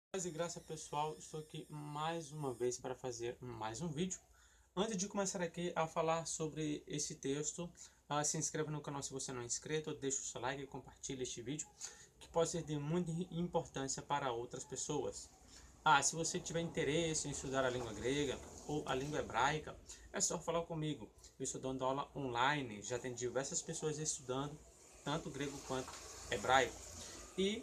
Paz e graça pessoal, estou aqui mais uma vez para fazer mais um vídeo. Antes de começar aqui a falar sobre esse texto, se inscreva no canal se você não é inscrito, deixe o seu like e compartilhe este vídeo, que pode ser de muita importância para outras pessoas. Se você tiver interesse em estudar a língua grega ou a língua hebraica, é só falar comigo. Eu estou dando aula online, já tem diversas pessoas estudando, tanto grego quanto hebraico. E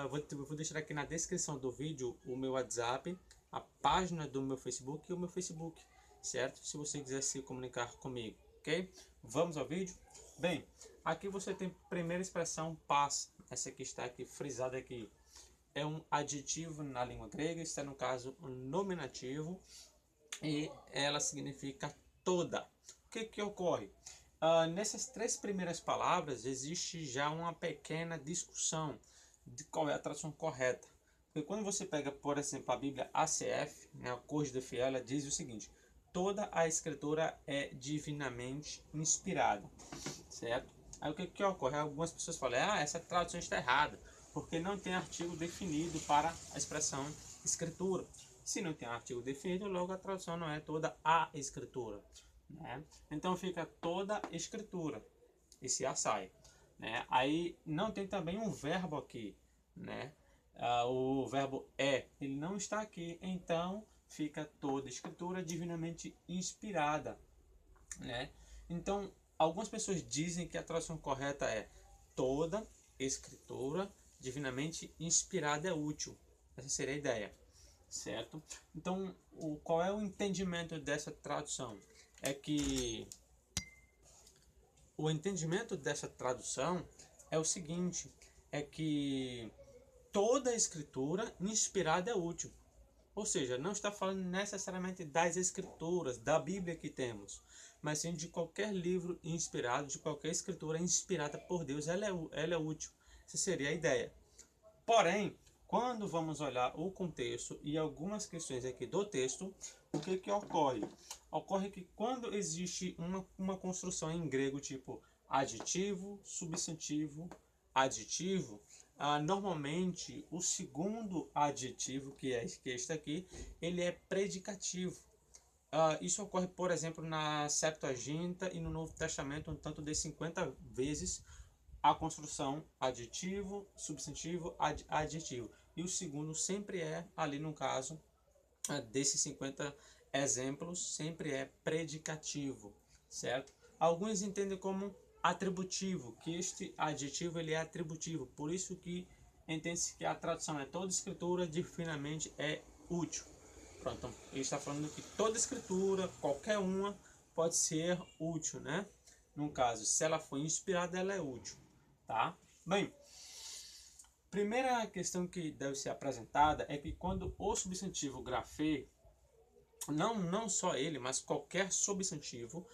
vou deixar aqui na descrição do vídeo o meu WhatsApp, a página do meu Facebook e o meu Facebook, certo? Se você quiser se comunicar comigo, ok? Vamos ao vídeo? Bem, aqui você tem a primeira expressão paz, essa que está aqui frisada aqui. É um adjetivo na língua grega, está no caso um nominativo e ela significa toda. O que ocorre? Nessas três primeiras palavras existe já uma pequena discussão de qual é a tradução correta. Porque quando você pega, por exemplo, a Bíblia ACF, né, a Corte de Fiel, ela diz o seguinte: toda a escritura é divinamente inspirada, certo? Aí o que ocorre? Algumas pessoas falam, essa tradução está errada, porque não tem artigo definido para a expressão escritura. Se não tem artigo definido, logo a tradução não é toda a escritura, né? Então fica toda escritura, esse a sai, né? Aí não tem também um verbo aqui, né? O verbo ele não está aqui, então fica toda escritura divinamente inspirada, né? Então, algumas pessoas dizem que a tradução correta é toda escritura divinamente inspirada é útil. Essa seria a ideia, certo? Então, qual é o entendimento dessa tradução? É que o entendimento dessa tradução é o seguinte, é que toda escritura inspirada é útil. Ou seja, não está falando necessariamente das escrituras, da Bíblia que temos, mas sim de qualquer livro inspirado, de qualquer escritura inspirada por Deus, ela é útil. Essa seria a ideia. Porém, quando vamos olhar o contexto e algumas questões aqui do texto, o que ocorre? Ocorre que quando existe uma construção em grego tipo adjetivo, substantivo, adjetivo, normalmente o segundo adjetivo, que é este aqui, ele é predicativo. Isso ocorre, por exemplo, na Septuaginta e no Novo Testamento, um tanto de 50 vezes a construção adjetivo, substantivo, adjetivo. E o segundo sempre é, ali no caso, desses 50 exemplos, sempre é predicativo, certo? Alguns entendem como atributivo, que este adjetivo ele é atributivo, por isso que entende-se que a tradução é toda escritura divinamente é útil. Pronto, então, ele está falando que toda escritura, qualquer uma, pode ser útil, né? No caso, se ela for inspirada, ela é útil, tá? Bem, primeira questão que deve ser apresentada é que quando o substantivo grafê, não só ele, mas qualquer substantivo,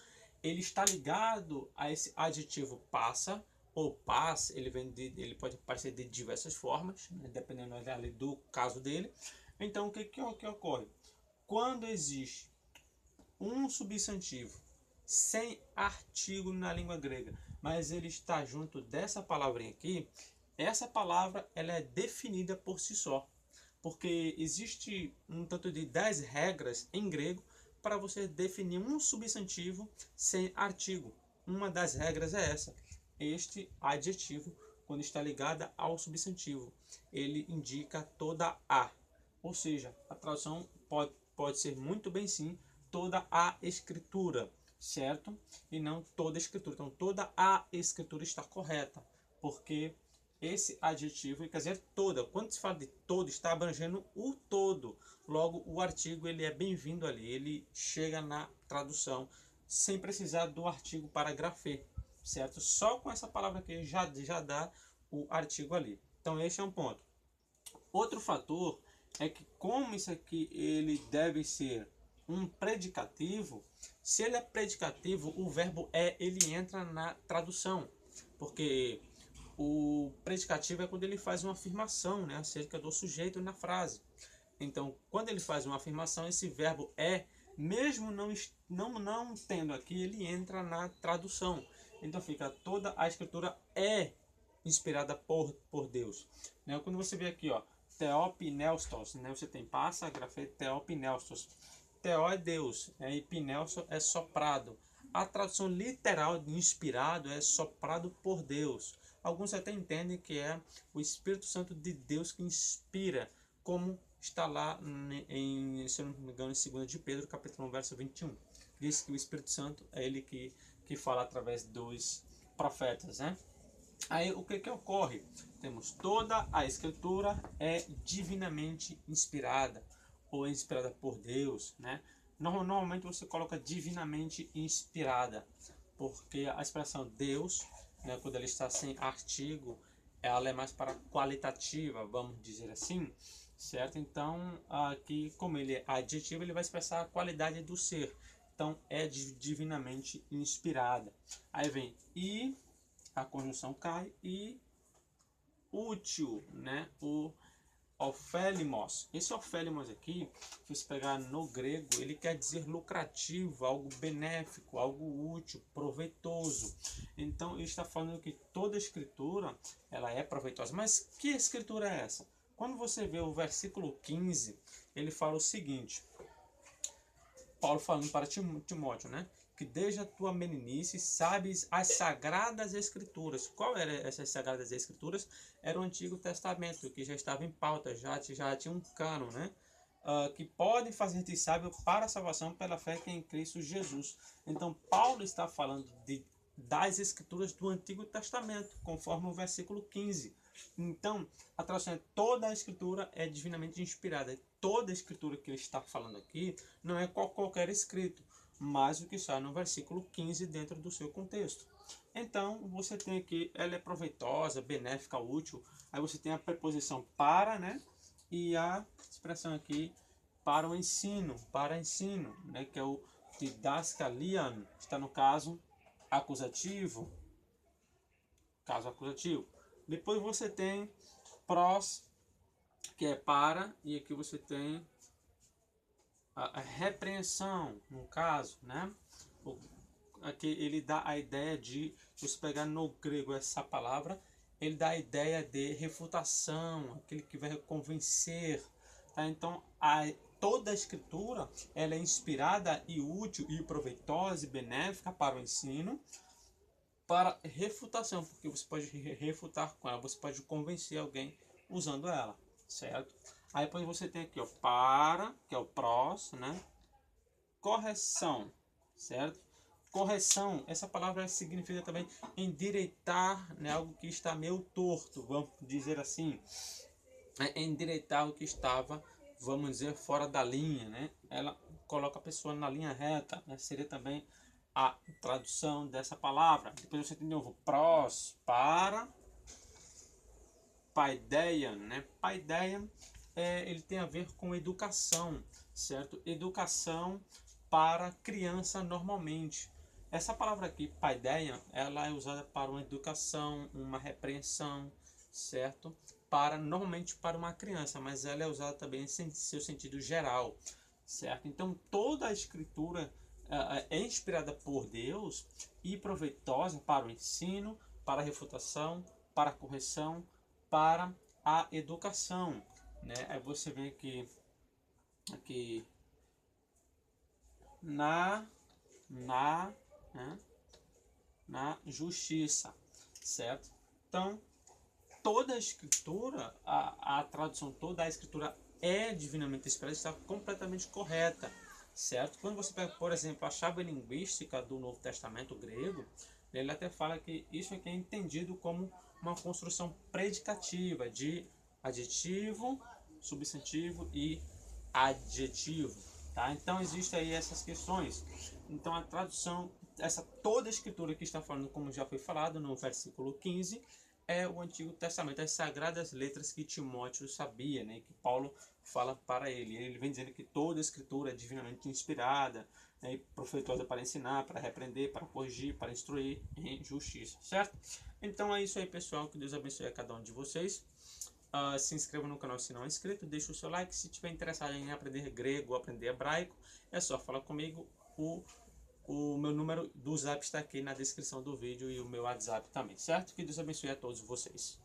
ele está ligado a esse adjetivo passa ou paz, ele pode aparecer de diversas formas, né, dependendo ali do caso dele. Então, o que ocorre? Quando existe um substantivo sem artigo na língua grega, mas ele está junto dessa palavrinha aqui, essa palavra ela é definida por si só, porque existe um tanto de 10 regras em grego para você definir um substantivo sem artigo. Uma das regras é essa: este adjetivo, quando está ligada ao substantivo, ele indica toda a, ou seja, a tradução pode ser muito bem sim toda a escritura, certo? E não toda a escritura. Então toda a escritura está correta, porque esse adjetivo, quer dizer toda, quando se fala de todo, está abrangendo o todo. Logo, o artigo ele é bem-vindo ali, ele chega na tradução sem precisar do artigo para grafê, certo? Só com essa palavra aqui já dá o artigo ali. Então esse é um ponto. Outro fator é que como isso aqui ele deve ser um predicativo, se ele é predicativo, o verbo ele entra na tradução, porque o predicativo é quando ele faz uma afirmação, né, acerca do sujeito na frase. Então, quando ele faz uma afirmação, esse verbo mesmo não tendo aqui, ele entra na tradução. Então fica toda a escritura é inspirada por Deus. Né? Quando você vê aqui, ó, Theopneustos, né? Você tem passa, grafê, Theopneustos. Theo é Deus, né? E pneusto é soprado. A tradução literal de inspirado é soprado por Deus. Alguns até entendem que é o Espírito Santo de Deus que inspira, como está lá em, se eu não me engano, em 2 de Pedro, capítulo 1, verso 21. Diz que o Espírito Santo é ele que fala através dos profetas, né? Aí o que ocorre? Temos toda a escritura é divinamente inspirada ou inspirada por Deus, né? Normalmente você coloca divinamente inspirada, porque a expressão Deus, né, quando ele está sem artigo, ela é mais para qualitativa, vamos dizer assim, certo? Então, aqui, como ele é adjetivo, ele vai expressar a qualidade do ser. Então, é divinamente inspirada. Aí vem e, a conjunção cai, e útil, né? O ofélimos. Esse ofélimos aqui, se você pegar no grego, ele quer dizer lucrativo, algo benéfico, algo útil, proveitoso. Então, ele está falando que toda escritura, ela é proveitosa. Mas que escritura é essa? Quando você vê o versículo 15, ele fala o seguinte, Paulo falando para Timóteo, né? Que desde a tua meninice sabes as sagradas escrituras. Qual eram essas sagradas escrituras? Era o Antigo Testamento, que já estava em pauta, já tinha um cano, né? Que podem fazer-te sábio para a salvação pela fé que é em Cristo Jesus. Então, Paulo está falando das escrituras do Antigo Testamento, conforme o versículo 15. Então, a tradução é toda a escritura é divinamente inspirada. Toda a escritura que ele está falando aqui não é qualquer escrito, mas o que está no versículo 15 dentro do seu contexto. Então, você tem aqui, ela é proveitosa, benéfica, útil. Aí você tem a preposição para, né? E a expressão aqui para ensino, né? Que é o didaskalian, está no caso acusativo, Depois você tem pros, que é para, e aqui você tem a repreensão, no caso, né? Aqui ele dá a ideia de, se você pegar no grego essa palavra, ele dá a ideia de refutação, aquele que vai convencer, tá? Então, toda a escritura, ela é inspirada e útil e proveitosa e benéfica para o ensino, para refutação, porque você pode refutar com ela, você pode convencer alguém usando ela, certo? Aí depois você tem aqui, ó, para, que é o pros, né? Correção, certo? Correção, essa palavra significa também endireitar, né, algo que está meio torto, vamos dizer assim. Endireitar o que estava, vamos dizer, fora da linha, né? Ela coloca a pessoa na linha reta, né? Seria também a tradução dessa palavra. Depois você tem de novo pros, para, paideia, né? Paideia, ele tem a ver com educação, certo? Educação para criança normalmente. Essa palavra aqui, paideia, ela é usada para uma educação, uma repreensão, certo? Normalmente para uma criança, mas ela é usada também em seu sentido geral, certo? Então toda a escritura é inspirada por Deus e proveitosa para o ensino, para a refutação, para a correção, para a educação, né? Aí você vê aqui na justiça, certo? Então toda a escritura, a tradução toda a escritura é divinamente inspirada, está completamente correta, certo? Quando você pega, por exemplo, a chave linguística do Novo Testamento grego, ele até fala que isso aqui é entendido como uma construção predicativa de adjetivo, substantivo e adjetivo, tá? Então existem aí essas questões. Então a tradução, toda a escritura que está falando, como já foi falado no versículo 15, é o Antigo Testamento, as sagradas letras que Timóteo sabia, né, que Paulo fala para ele. Ele vem dizendo que toda a escritura é divinamente inspirada, né, e profetosa para ensinar, para repreender, para corrigir, para instruir em justiça, certo? Então é isso aí, pessoal, que Deus abençoe a cada um de vocês. Se inscreva no canal se não é inscrito, deixa o seu like. Se tiver interessado em aprender grego ou aprender hebraico, é só falar comigo. O meu número do Zap está aqui na descrição do vídeo e o meu WhatsApp também, certo? Que Deus abençoe a todos vocês.